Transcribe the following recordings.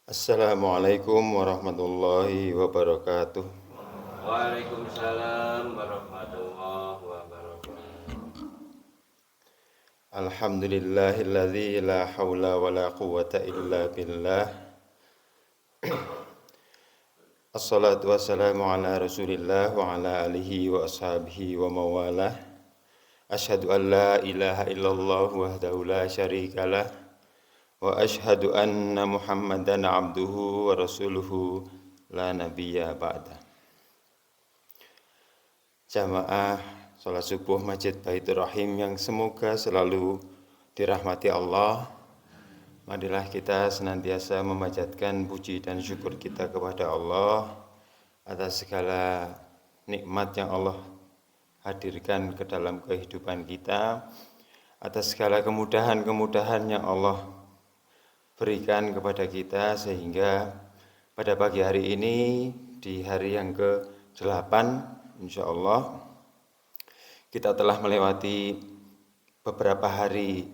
Assalamualaikum warahmatullahi wabarakatuh. Waalaikumsalam warahmatullahi wabarakatuh. Alhamdulillahilladzi la haula wa la quwwata illa billah. Assalatu wassalamu ala Rasulillah wa ala alihi wa ashabihi wa mawalah. Asyhadu an la ilaha illallah wahdahu la syarikalah wa asyhadu anna Muhammadan abduhu wa rasuluhu la nabiyya ba'da. Jamaah salat subuh Masjid Baitur Rahim yang semoga selalu dirahmati Allah. Marilah kita senantiasa memanjatkan puji dan syukur kita kepada Allah atas segala nikmat yang Allah hadirkan ke dalam kehidupan kita, atas segala kemudahan-kemudahan yang Allah berikan kepada kita, sehingga pada pagi hari ini di hari yang ke-8 insya Allah kita telah melewati beberapa hari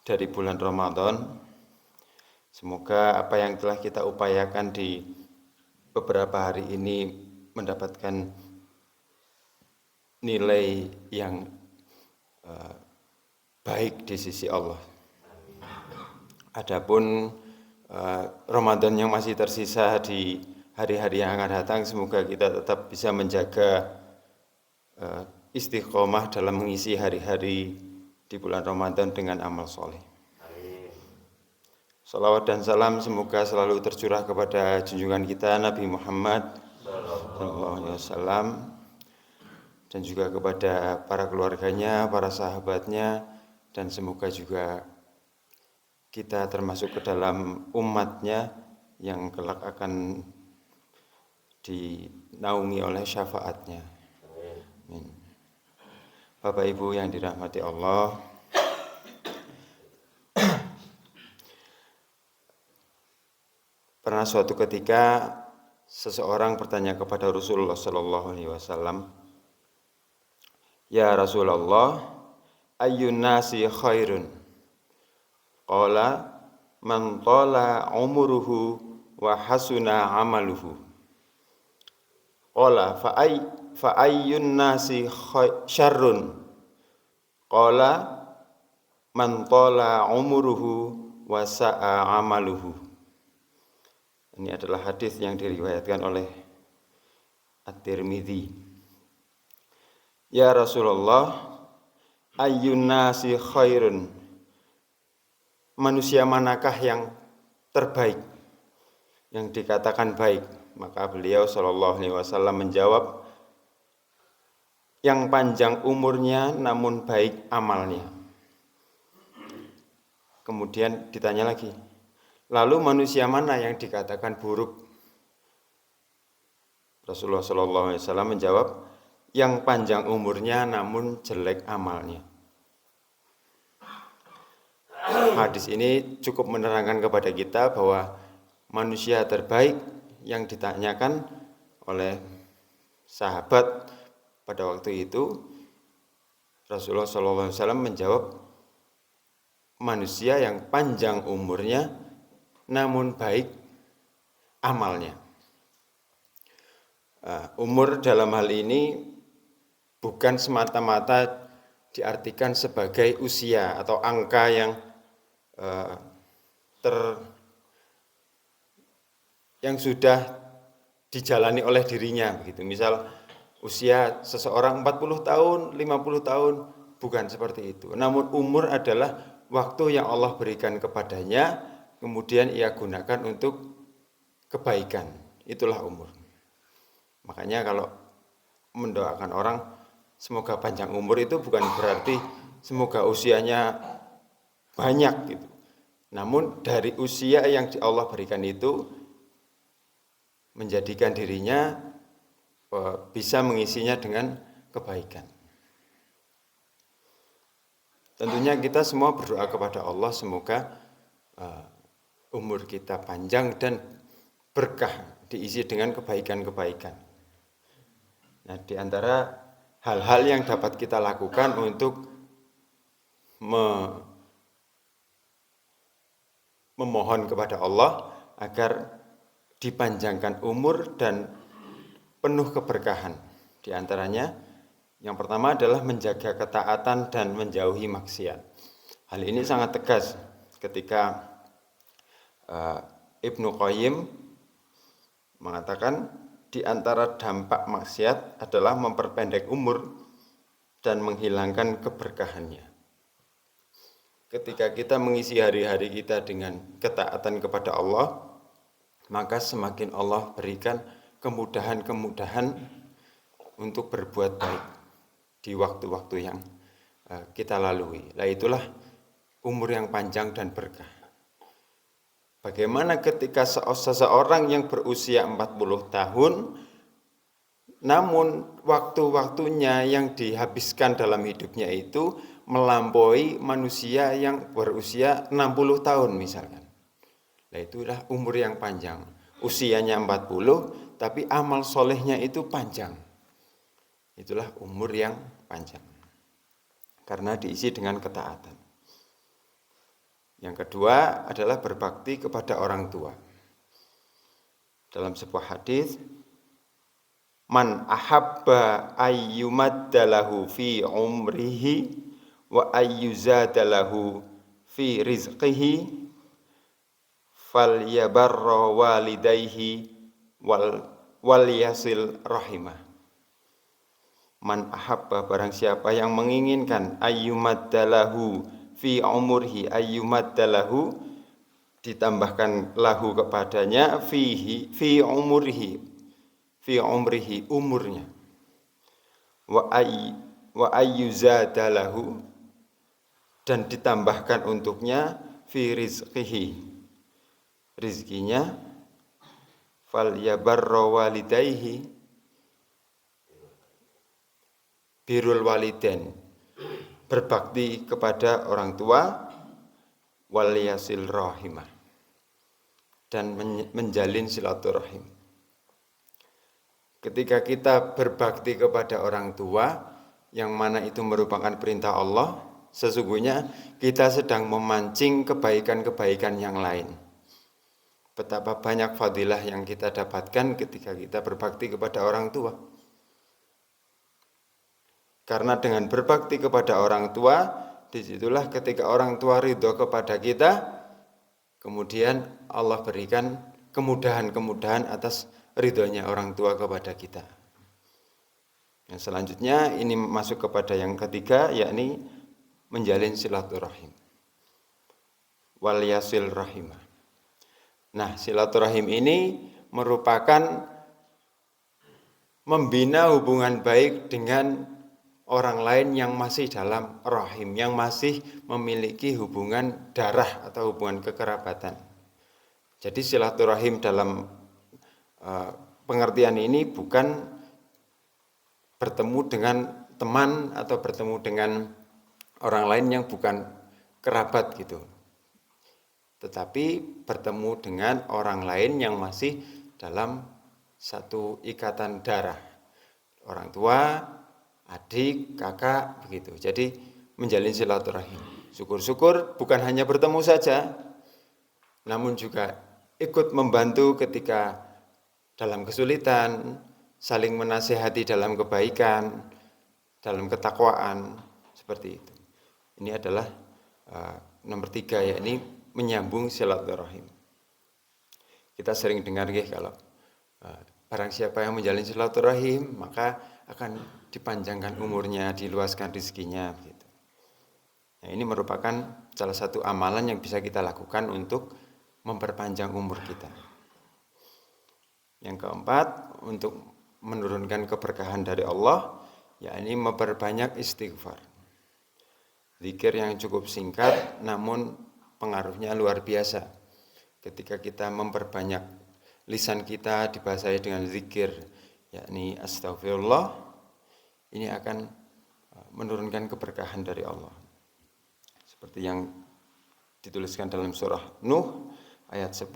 dari bulan Ramadan. Semoga apa yang telah kita upayakan di beberapa hari ini mendapatkan nilai yang baik di sisi Allah. Adapun Ramadan yang masih tersisa di hari-hari yang akan datang, semoga kita tetap bisa menjaga istiqomah dalam mengisi hari-hari di bulan Ramadan dengan amal soleh. Salawat dan salam semoga selalu tercurah kepada junjungan kita Nabi Muhammad SAW, dan juga kepada para keluarganya, para sahabatnya, dan semoga juga kita termasuk ke dalam umatnya yang kelak akan dinaungi oleh syafaatnya. Amin. Bapak Ibu yang dirahmati Allah, pernah suatu ketika seseorang bertanya kepada Rasulullah Sallallahu Alaihi Wasallam, "Ya Rasulullah, ayyun nasi khairun?" Qala man tala umuruhu wa hasuna amaluhu. Qala fa ayyun nasi syarrun? Qala man tala umuruhu wa sa'a amaluhu. Ini adalah hadis yang diriwayatkan oleh At-Tirmidzi. Ya Rasulullah, ayyun nasi khairun? Manusia manakah yang terbaik, yang dikatakan baik? Maka beliau Shallallahu Alaihi Wasallam menjawab, yang panjang umurnya namun baik amalnya. Kemudian ditanya lagi, lalu manusia mana yang dikatakan buruk? Rasulullah Shallallahu Alaihi Wasallam menjawab, yang panjang umurnya namun jelek amalnya. Hadis ini cukup menerangkan kepada kita bahwa manusia terbaik yang ditanyakan oleh sahabat pada waktu itu, Rasulullah SAW menjawab, manusia yang panjang umurnya namun baik amalnya. Umur dalam hal ini bukan semata-mata diartikan sebagai usia atau angka yang yang sudah dijalani oleh dirinya begitu. Misal usia seseorang 40 tahun, 50 tahun, bukan seperti itu. Namun umur adalah waktu yang Allah berikan kepadanya, kemudian ia gunakan untuk kebaikan. Itulah umur. Makanya kalau mendoakan orang semoga panjang umur itu bukan berarti semoga usianya banyak gitu. Namun dari usia yang Allah berikan itu menjadikan dirinya bisa mengisinya dengan kebaikan. Tentunya kita semua berdoa kepada Allah semoga umur kita panjang dan berkah, diisi dengan kebaikan-kebaikan. Nah, di antara hal-hal yang dapat kita lakukan untuk memohon kepada Allah agar dipanjangkan umur dan penuh keberkahan. Di antaranya yang pertama adalah menjaga ketaatan dan menjauhi maksiat. Hal ini sangat tegas ketika Ibnu Qayyim mengatakan di antara dampak maksiat adalah memperpendek umur dan menghilangkan keberkahannya. Ketika kita mengisi hari-hari kita dengan ketaatan kepada Allah, maka semakin Allah berikan kemudahan-kemudahan untuk berbuat baik di waktu-waktu yang kita lalui. Nah, itulah umur yang panjang dan berkah. Bagaimana ketika seseorang yang berusia 40 tahun, namun waktu-waktunya yang dihabiskan dalam hidupnya itu melampaui manusia yang berusia 60 tahun misalkan. Nah, itulah umur yang panjang. Usianya 40, tapi amal solehnya itu panjang. Itulah umur yang panjang. Karena diisi dengan ketaatan. Yang kedua adalah berbakti kepada orang tua. Dalam sebuah hadis, man ahabba ayyumaddalahu fi umrihi wa ayyuzadalahu fi rizqihi falyabarra walidayhi wal yasil rahimah. Man ahabba, barang siapa yang menginginkan ayyumaddalahu fi umurhi, ayyumaddalahu ditambahkan lahu kepadanya fi umurhi, fi umrihi, umurnya, wa ayyuzadalahu, dan ditambahkan untuknya fi rizqihi, rizkinya, fal yabarra walidayhi, birrul walidain, berbakti kepada orang tua, wal yasil rahimah, dan menjalin silaturahim. Ketika kita berbakti kepada orang tua, yang mana itu merupakan perintah Allah, sesungguhnya kita sedang memancing kebaikan-kebaikan yang lain. Betapa banyak fadilah yang kita dapatkan ketika kita berbakti kepada orang tua. Karena dengan berbakti kepada orang tua, disitulah ketika orang tua ridho kepada kita, kemudian Allah berikan kemudahan-kemudahan atas ridhonya orang tua kepada kita. Yang selanjutnya ini masuk kepada yang ketiga, yakni menjalin silaturahim. Wal yasil rahimah. Nah, silaturahim ini merupakan membina hubungan baik dengan orang lain yang masih dalam rahim, yang masih memiliki hubungan darah atau hubungan kekerabatan. Jadi silaturahim dalam pengertian ini bukan bertemu dengan teman atau bertemu dengan orang lain yang bukan kerabat gitu. Tetapi bertemu dengan orang lain yang masih dalam satu ikatan darah. Orang tua, adik, kakak, begitu. Jadi menjalin silaturahim. Syukur-syukur bukan hanya bertemu saja, namun juga ikut membantu ketika dalam kesulitan, saling menasihati dalam kebaikan, dalam ketakwaan, seperti itu. Ini adalah nomor 3, yakni menyambung silaturahim. Kita sering dengar kalau barang siapa yang menjalin silaturahim, maka akan dipanjangkan umurnya, diluaskan rezekinya, begitu. Nah, ini merupakan salah satu amalan yang bisa kita lakukan untuk memperpanjang umur kita. Yang keempat, untuk menurunkan keberkahan dari Allah, yakni memperbanyak istighfar. Zikir yang cukup singkat, namun pengaruhnya luar biasa. Ketika kita memperbanyak lisan kita dibasahi dengan zikir, yakni astagfirullah, ini akan menurunkan keberkahan dari Allah. Seperti yang dituliskan dalam surah Nuh ayat 10,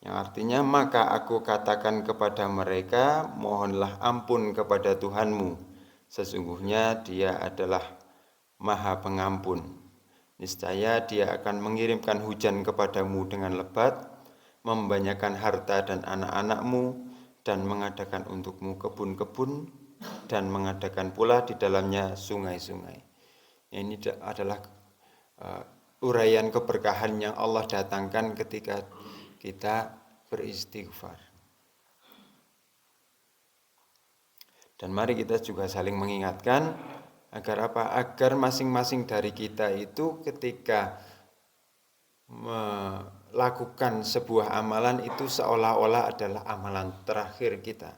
yang artinya, maka aku katakan kepada mereka, mohonlah ampun kepada Tuhanmu, sesungguhnya Dia adalah Maha Pengampun. Niscaya Dia akan mengirimkan hujan kepadamu dengan lebat, membanyakan harta dan anak-anakmu, dan mengadakan untukmu kebun-kebun, dan mengadakan pula di dalamnya sungai-sungai. Ini adalah uraian keberkahan yang Allah datangkan ketika kita beristighfar. Dan mari kita juga saling mengingatkan agar apa? Agar masing-masing dari kita itu ketika melakukan sebuah amalan itu seolah-olah adalah amalan terakhir kita.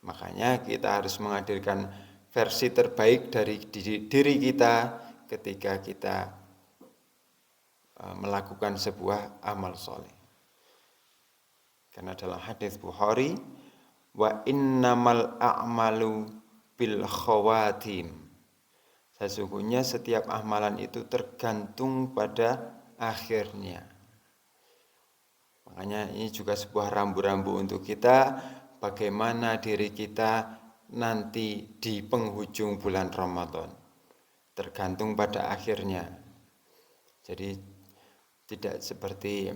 Makanya kita harus menghadirkan versi terbaik dari diri kita ketika kita melakukan sebuah amal soleh. Karena dalam hadis Bukhari, wa innamal a'malu bil khawatim. Sesungguhnya setiap amalan itu tergantung pada akhirnya. Makanya ini juga sebuah rambu-rambu untuk kita, bagaimana diri kita nanti di penghujung bulan Ramadan. Tergantung pada akhirnya. Jadi tidak seperti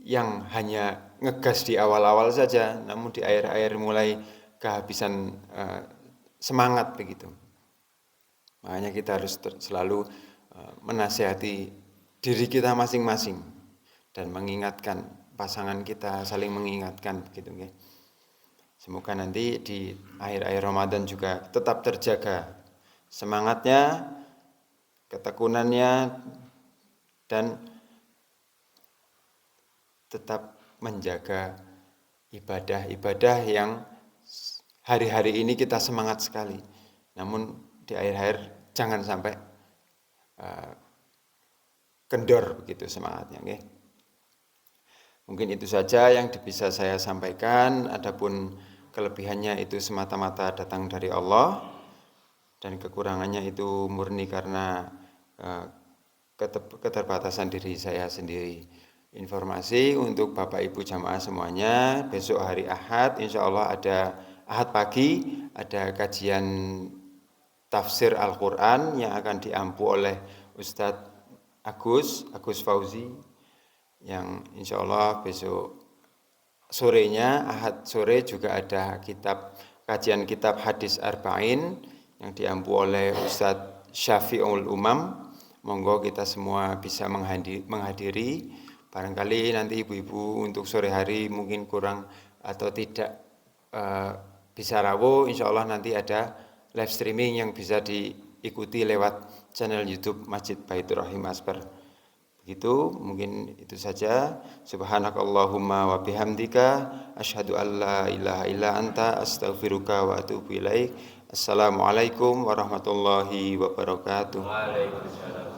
yang hanya ngegas di awal-awal saja, namun di akhir-akhir mulai kehabisan semangat begitu. Makanya kita harus selalu menasihati diri kita masing-masing dan mengingatkan pasangan kita, saling mengingatkan begitu ya. Semoga nanti di akhir-akhir Ramadan juga tetap terjaga semangatnya, ketekunannya, dan tetap menjaga ibadah-ibadah yang hari-hari ini kita semangat sekali. Namun di akhir-akhir jangan sampai kendor begitu semangatnya. Okay? Mungkin itu saja yang bisa saya sampaikan. Adapun kelebihannya itu semata-mata datang dari Allah, dan kekurangannya itu murni karena keterbatasan diri saya sendiri. Informasi untuk Bapak Ibu jamaah semuanya, besok hari Ahad, insya Allah ada Ahad pagi, ada kajian tafsir Al-Quran yang akan diampu oleh Ustadz Agus Fauzi, yang insya Allah besok sorenya, Ahad sore juga ada kajian kitab hadis Arba'in yang diampu oleh Ustadz Syafi'ul Umam. Monggo kita semua bisa menghadiri. Barangkali nanti ibu-ibu untuk sore hari mungkin kurang atau tidak bisa rawuh, insya Allah nanti ada live streaming yang bisa diikuti lewat channel YouTube Masjid Baitur Rahim Asbar. Begitu, mungkin itu saja. Subhanakallahumma wa bihamdika asyhadu an la ilaha illa anta astaghfiruka wa atubu ilaik. Assalamualaikum warahmatullahi wabarakatuh. Waalaikumsalam.